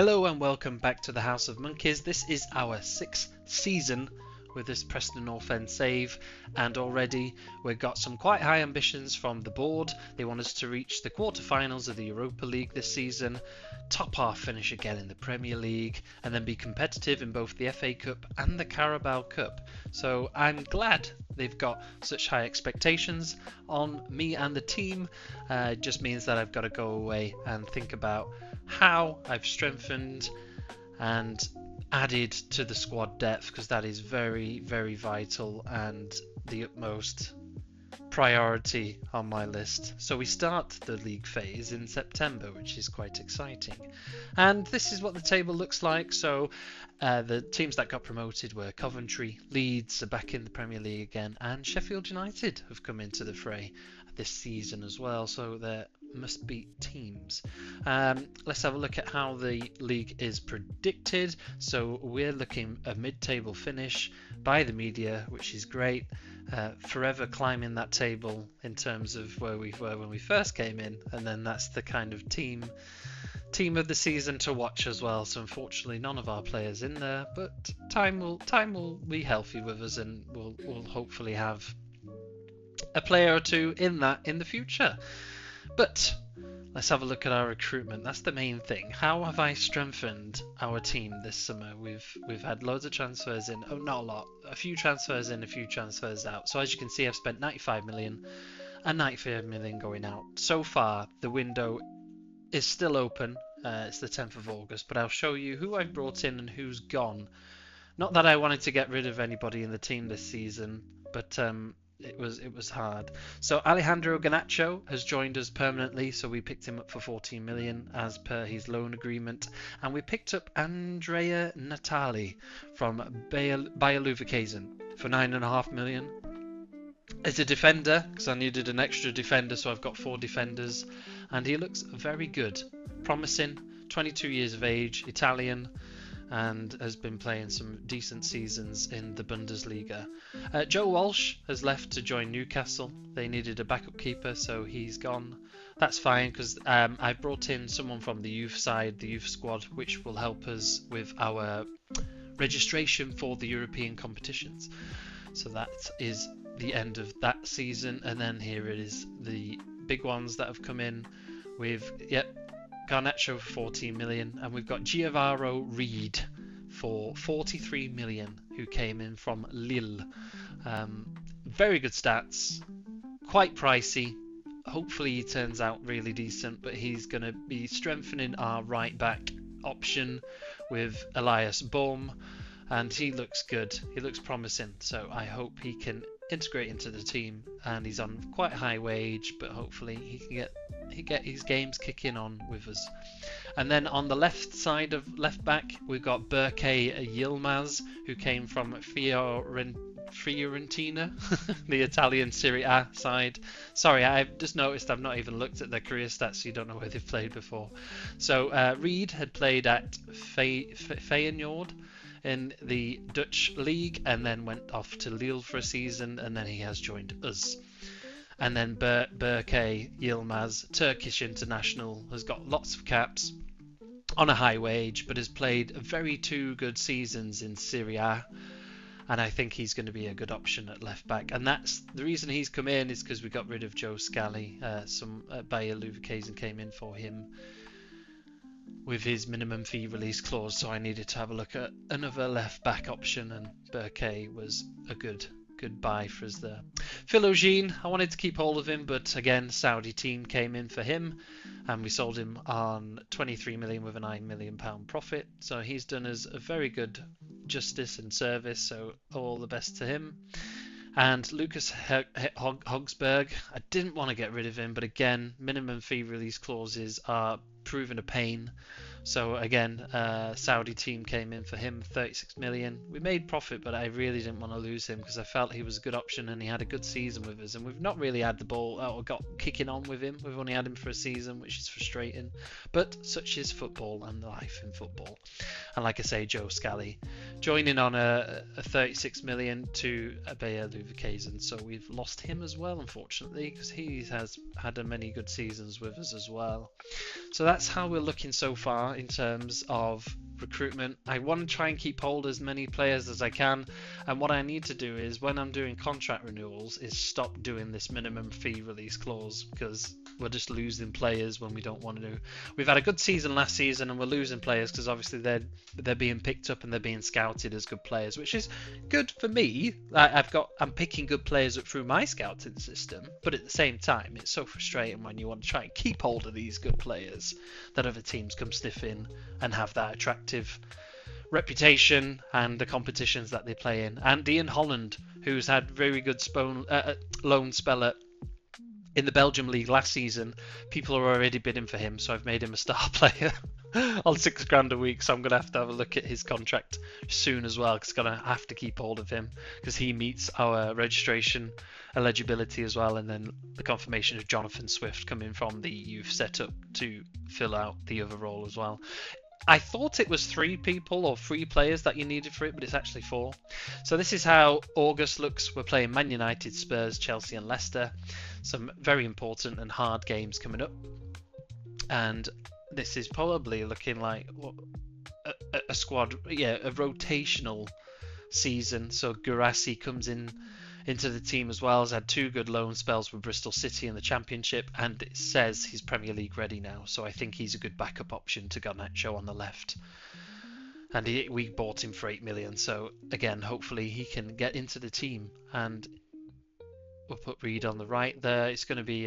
Hello and welcome back to the House of Monkeys. This is our sixth season with this Preston North End save, and already we've got some quite high ambitions from the board. They want us to reach the quarterfinals of the Europa League this season, top half finish again in the Premier League, and then be competitive in both the FA Cup and the Carabao Cup. So I'm glad they've got such high expectations on me and the team. It just means that I've got to go away and think about how I've strengthened and added to the squad depth, because that is very, very vital and the utmost priority on my list. So we start the league phase in September, which is quite exciting. And this is what the table looks like. So the teams that got promoted were Coventry, Leeds are back in the Premier League again, and Sheffield United have come into the fray this season as well. So they're must beat teams. Let's have a look at how the league is predicted. So we're looking a mid-table finish by the media, which is great. Forever climbing that table in terms of where we were when we first came in, and then that's the kind of team of the season to watch as well. So unfortunately none of our players in there, but time will be healthy with us, and we'll hopefully have a player or two in the future. But let's have a look at our recruitment. That's the main thing. How have I strengthened our team this summer? We've had loads of transfers in. Oh, not a lot. A few transfers in, a few transfers out. So as you can see, I've spent 95 million and 95 million going out. So far, the window is still open. It's the 10th of August, but I'll show you who I've brought in and who's gone. Not that I wanted to get rid of anybody in the team this season, but it was hard. So Alejandro Garnacho has joined us permanently, so we picked him up for 14 million as per his loan agreement, and we picked up Andrea Natali from Bayer Leverkusen for 9.5 million as a defender, because I needed an extra defender, so I've got 4 defenders, and he looks very good, promising, 22 years of age, Italian, and has been playing some decent seasons in the Bundesliga. Joe Walsh has left to join Newcastle. They needed a backup keeper, so he's gone. That's fine, because I brought in someone from the youth side, the youth squad, which will help us with our registration for the European competitions. So that is the end of that season, and then here it is, the big ones that have come in with, Garnacho for 14 million, and we've got Giovanni Reid for 43 million, who came in from Lille. Very good stats, quite pricey. Hopefully he turns out really decent, but he's going to be strengthening our right back option with Elias Bohm, and he looks good. He looks promising, so I hope he can integrate into the team, and he's on quite a high wage, but hopefully he can get his games kicking on with us. And then on the left side of left back, we've got Berke Yilmaz, who came from Fiorentina, the Italian Serie A side. Sorry, I've just noticed I've not even looked at their career stats, so you don't know where they've played before. So Reid had played at Feyenoord in the Dutch league, and then went off to Lille for a season, and then he has joined us. And then Berke Yilmaz, Turkish international, has got lots of caps on a high wage, but has played very 2 good seasons in Serie A, and I think he's going to be a good option at left back. And that's the reason he's come in, is because we got rid of Joe Scally. Some Bayer Leverkusen came in for him with his minimum fee release clause, so I needed to have a look at another left back option, and Berke was a good buy for us there. Philogene, I wanted to keep hold of him, but again, Saudi team came in for him, and we sold him on 23 million with a 9 million pound profit, so he's done us a very good justice and service, so all the best to him. And Lucas Hogsberg, I didn't want to get rid of him, but again, minimum fee release clauses are proving a pain. So again, Saudi team came in for him, 36 million. We made profit, but I really didn't want to lose him, because I felt he was a good option and he had a good season with us. And we've not really had the ball or got kicking on with him. We've only had him for a season, which is frustrating. But such is football and life in football. And like I say, Joe Scally joining on a 36 million to Bayer Leverkusen. So we've lost him as well, unfortunately, because he has had many good seasons with us as well. So that's how we're looking so far. far in terms of recruitment. I want to try and keep hold as many players as I can, and what I need to do is, when I'm doing contract renewals, is stop doing this minimum fee release clause, because we're just losing players when we don't want to. We've had a good season last season, and we're losing players because obviously they're being picked up and they're being scouted as good players, which is good for me. I'm picking good players up through my scouting system, but at the same time, it's so frustrating when you want to try and keep hold of these good players that other teams come sniffing and have that attractive reputation and the competitions that they play in. And Ian Holland, who's had very good loan spell in the Belgium league last season, people are already bidding for him, so I've made him a star player on £6,000 a week. So I'm going to have a look at his contract soon as well, because I'm going to have to keep hold of him because he meets our registration eligibility as well. And then the confirmation of Jonathan Swift coming from the youth setup to fill out the other role as well. I thought it was 3 people or 3 players that you needed for it, but it's actually 4. So this is how August looks. We're playing Man United, Spurs, Chelsea and Leicester. Some very important and hard games coming up. And this is probably looking like a squad, a rotational season. So Guirassy comes into the team as well. Has had 2 good loan spells with Bristol City in the Championship, and it says he's Premier League ready now, so I think he's a good backup option to Garnacho on the left. And we bought him for 8 million, so again, hopefully he can get into the team. And we'll put Reed on the right there. It's going to be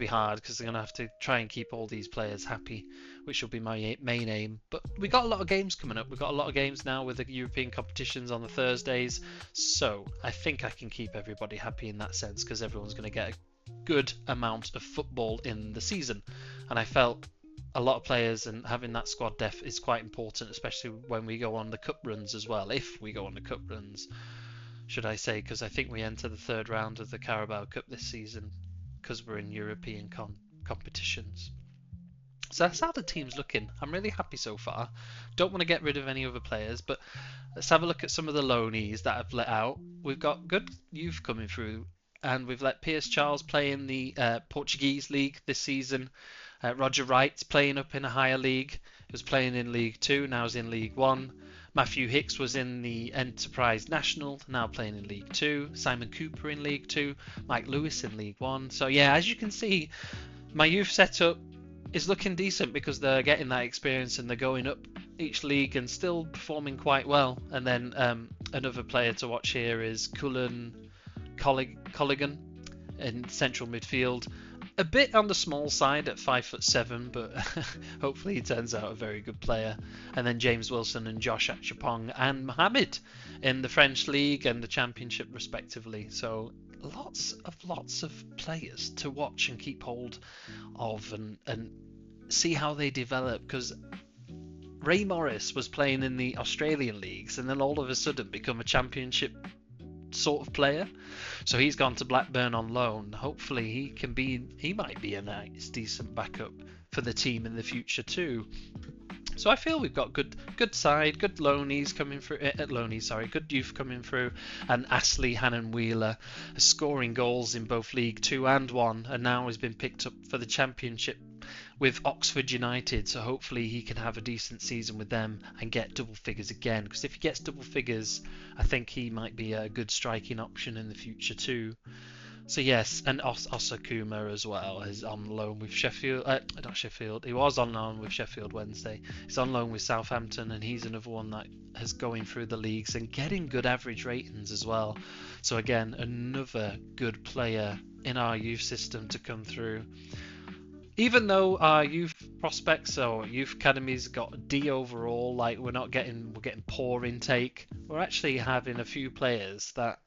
hard because they're going to have to try and keep all these players happy, which will be my main aim. But we got a lot of games coming up. We've got a lot of games now with the European competitions on the Thursdays, so I think I can keep everybody happy in that sense, because everyone's going to get a good amount of football in the season. And I felt a lot of players, and having that squad depth is quite important, especially when we go on the cup runs as well. If we go on the cup runs, should I say, because I think we enter the 3rd round of the Carabao Cup this season because we're in European competitions. So that's how the team's looking. I'm really happy so far. Don't want to get rid of any other players, but let's have a look at some of the loanees that I've let out. We've got good youth coming through, and we've let Piers Charles play in the Portuguese league this season. Roger Wright's playing up in a higher league. He was playing in League 2, now he's in League 1. Matthew Hicks was in the Enterprise National, now playing in League 2. Simon Cooper in League 2. Mike Lewis in League 1. So yeah, as you can see, my youth setup is looking decent because they're getting that experience and they're going up each league and still performing quite well. And then another player to watch here is Cullen Colligan in central midfield. A bit on the small side at 5'7", but hopefully he turns out a very good player. And then James Wilson and Josh Achapong and Mohamed in the French League and the Championship respectively. So lots of players to watch and keep hold of and see how they develop, because Ray Morris was playing in the Australian leagues and then all of a sudden become a Championship sort of player. So he's gone to Blackburn on loan. Hopefully he might be a nice decent backup for the team in the future too. So I feel we've got good side, good loanees coming through, good youth coming through, and Ashley Hannon Wheeler scoring goals in both League 2 and 1, and now has been picked up for the Championship with Oxford United, so hopefully he can have a decent season with them and get double figures again, because if he gets double figures, I think he might be a good striking option in the future too. So yes, and Osakuma as well is on loan with Sheffield. Not Sheffield. He was on loan with Sheffield Wednesday. He's on loan with Southampton, and he's another one that is going through the leagues and getting good average ratings as well. So again, another good player in our youth system to come through. Even though our youth prospects or youth academies got a D overall, like we're getting poor intake, we're actually having a few players that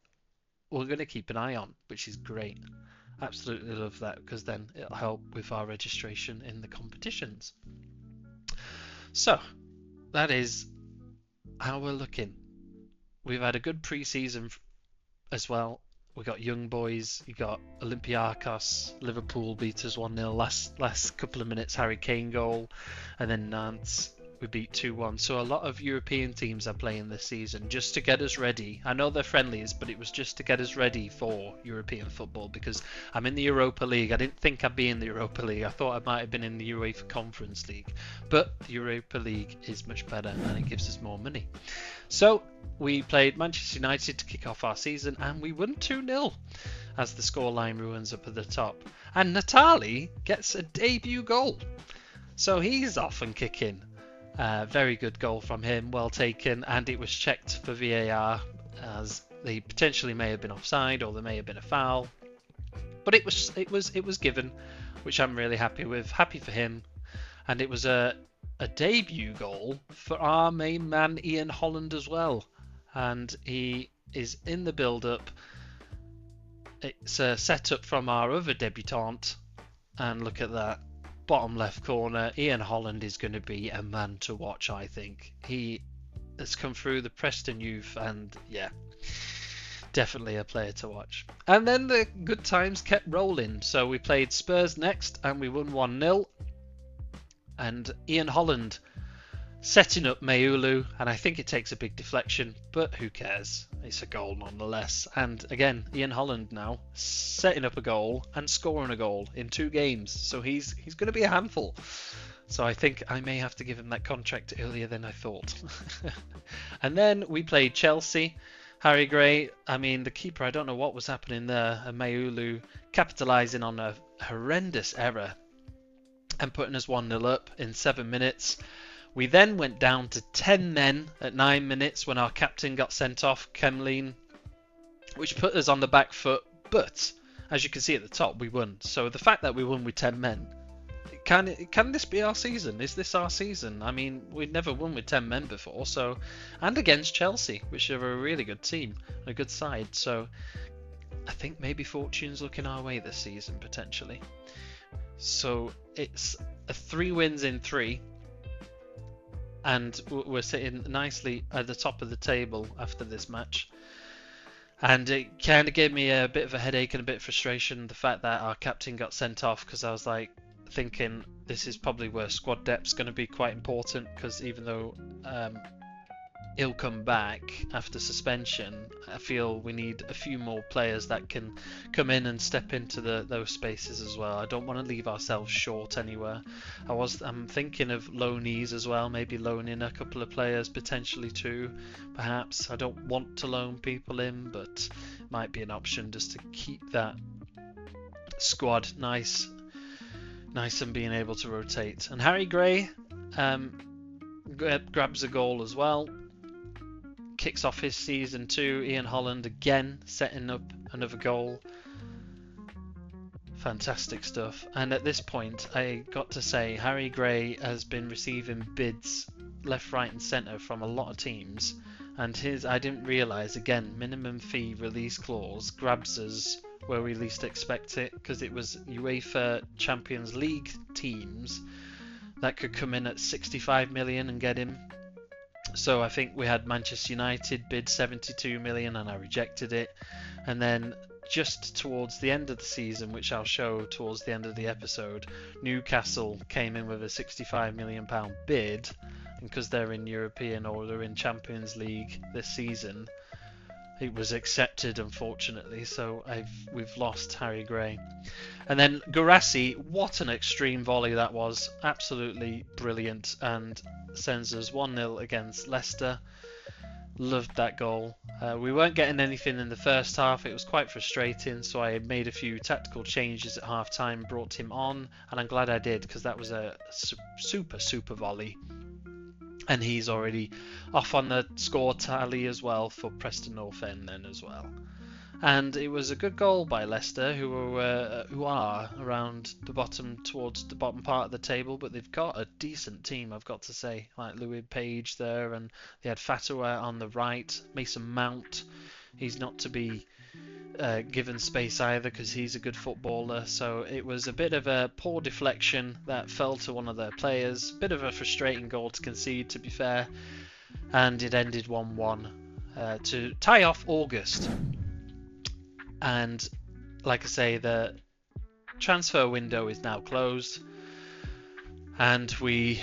we're going to keep an eye on, which is great. Absolutely love that, because then it'll help with our registration in the competitions. So that is how we're looking. We've had a good pre-season as well. We got young boys. You got Olympiacos, Liverpool beat us 1-0 last couple of minutes, Harry Kane goal, and then Nantes we beat 2-1. So a lot of European teams are playing this season just to get us ready. I know they're friendlies, but it was just to get us ready for European football, because I'm in the Europa League. I didn't think I'd be in the Europa League. I thought I might have been in the UEFA Conference League. But the Europa League is much better and it gives us more money. So we played Manchester United to kick off our season and we won 2-0 as the scoreline ruins up at the top. And Natali gets a debut goal. So he's off and kicking. Very good goal from him, well taken, and it was checked for VAR as they potentially may have been offside or there may have been a foul, but it was given, which I'm really happy with. Happy for him, and it was a debut goal for our main man Ian Holland as well, and he is in the build-up. It's a setup from our other debutant, and look at that. Bottom left corner, Ian Holland is going to be a man to watch, I think. He has come through the Preston youth and yeah, definitely a player to watch. And then the good times kept rolling. So we played Spurs next and we won 1-0. And Ian Holland setting up Mayulu, and I think it takes a big deflection, but who cares? It's a goal nonetheless. And again, Ian Holland now setting up a goal and scoring a goal in 2 games, so he's going to be a handful. So I think I may have to give him that contract earlier than I thought. And then we played Chelsea. Harry Gray, I mean, the keeper, I don't know what was happening there. Mayulu capitalising on a horrendous error and putting us 1-0 up in 7 minutes. We then went down to 10 men at 9 minutes when our captain got sent off, Kemlin, which put us on the back foot. But, as you can see at the top, we won. So the fact that we won with 10 men, can this be our season? Is this our season? I mean, we'd never won with 10 men before. So, and against Chelsea, which are a really good team, a good side. So I think maybe fortune's looking our way this season, potentially. So it's a 3 wins in 3. And we're sitting nicely at the top of the table after this match. And it kind of gave me a bit of a headache and a bit of frustration, the fact that our captain got sent off, because I was like thinking this is probably where squad depth's going to be quite important, because even though he'll come back after suspension, I feel we need a few more players that can come in and step into those spaces as well. I don't want to leave ourselves short anywhere. I'm thinking of loanees as well, maybe loan in a couple of players, potentially 2 perhaps. I don't want to loan people in, but it might be an option just to keep that squad nice and being able to rotate. And Harry Gray grabs a goal as well. Kicks off his season 2. Ian Holland again setting up another goal. Fantastic stuff. And at this point, I got to say, Harry Gray has been receiving bids left, right and centre from a lot of teams. And I didn't realise, again, minimum fee release clause grabs us where we least expect it, because it was UEFA Champions League teams that could come in at 65 million and get him. So I think we had Manchester United bid 72 million and I rejected it. And then just towards the end of the season, which I'll show towards the end of the episode, Newcastle came in with a 65 million pound bid. And because they're in European or they're in Champions League this season, it was accepted, unfortunately. So we've lost Harry Gray. And then Guirassy, what an extreme volley that was. Absolutely brilliant, and sends us 1-0 against Leicester. Loved that goal. We weren't getting anything in the first half. It was quite frustrating, so I made a few tactical changes at half time, brought him on, and I'm glad I did, because that was a super volley. And he's already off on the score tally as well for Preston North End then as well. And it was a good goal by Leicester, who are around the bottom, towards the bottom part of the table, but they've got a decent team, I've got to say. Like Louis Page there, and they had Fatoué on the right, Mason Mount. He's not to be given space either, because he's a good footballer. So it was a bit of a poor deflection that fell to one of their players. Bit of a frustrating goal to concede, to be fair. And it ended 1-1 to tie off August. And like I say, the transfer window is now closed, and we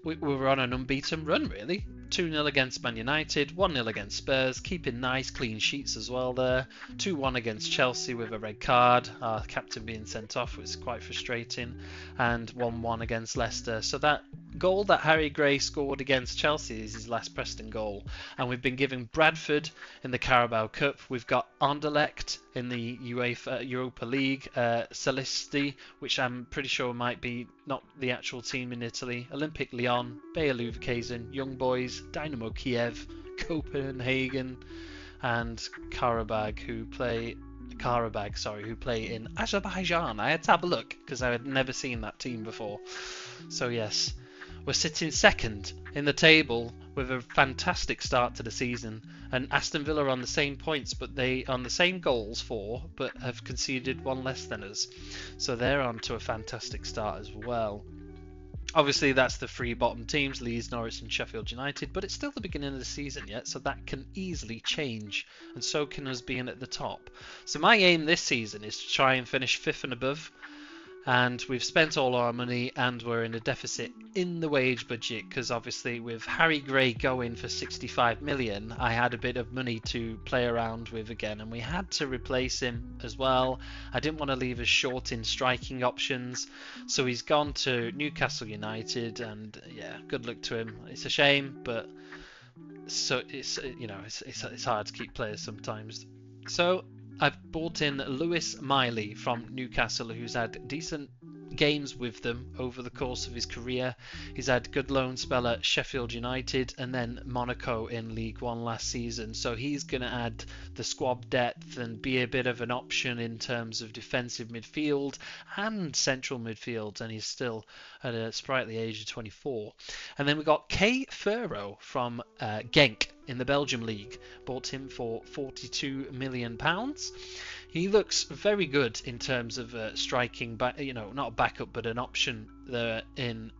we were on an unbeaten run, really. 2-0 against Man United, 1-0 against Spurs, keeping nice clean sheets as well there. 2-1 against Chelsea with a red card, our captain being sent off was quite frustrating, and 1-1 against Leicester. So that goal that Harry Gray scored against Chelsea is his last Preston goal. And we've been giving Bradford in the Carabao Cup. We've got Anderlecht in the UEFA Europa League, Celesti, which I'm pretty sure might be not the actual team in Italy, Olympic Lyon, Bayer Leverkusen, Young Boys, Dynamo Kiev, Copenhagen, and Karabag, who play in Azerbaijan. I had to have a look because I had never seen that team before. So yes, we're sitting second in the table with a fantastic start to the season, and Aston Villa are on the same points, but they on the same goals for, but have conceded one less than us. So they're on to a fantastic start as well. Obviously, that's the three bottom teams, Leeds, Norwich and Sheffield United, but it's still the beginning of the season yet, so that can easily change, and so can us being at the top. So my aim this season is to try and finish 5th and above, and we've spent all our money and we're in a deficit in the wage budget because obviously with Harry Gray going for 65 million, I had a bit of money to play around with again, and we had to replace him as well. I didn't want to leave us short in striking options, so he's gone to Newcastle United, and yeah, good luck to him. It's a shame, but so it's hard to keep players sometimes. So I've bought in Lewis Miley from Newcastle, who's had decent games with them over the course of his career. He's had good loan spell at Sheffield United and then Monaco in League One last season. So he's going to add the squad depth and be a bit of an option in terms of defensive midfield and central midfield. And he's still at a sprightly age of 24. And then we got Kay Furrow from Genk in the Belgium League. Bought him for £42 million. He looks very good in terms of striking, not a backup but an option there in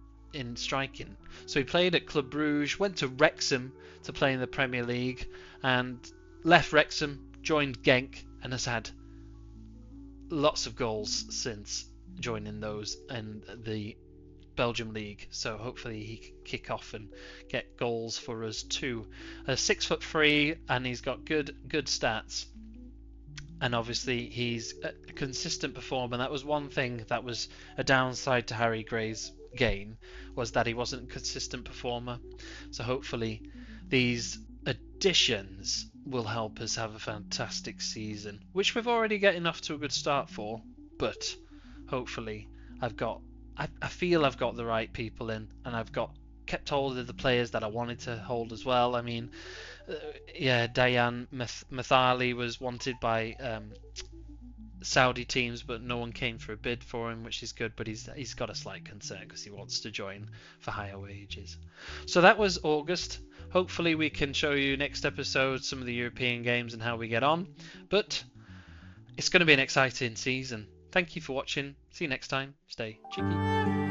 striking. So he played at Club Brugge, went to Wrexham to play in the Premier League, and left Wrexham, joined Genk, and has had lots of goals since joining those in the Belgium League. So hopefully he can kick off and get goals for us too. 6'3", and he's got good stats. And obviously he's a consistent performer. That was one thing that was a downside to Harry Gray's game, was that he wasn't a consistent performer. So hopefully these additions will help us have a fantastic season, which we've already getting off to a good start for. But hopefully I feel I've got the right people in, and I've kept hold of the players that I wanted to hold as well. I mean, Dayan Mathali was wanted by Saudi teams, but no one came for a bid for him, which is good. But he's got a slight concern because he wants to join for higher wages. So that was August. Hopefully we can show you next episode some of the European games and how we get on. But it's going to be an exciting season. Thank you for watching. See you next time. Stay cheeky.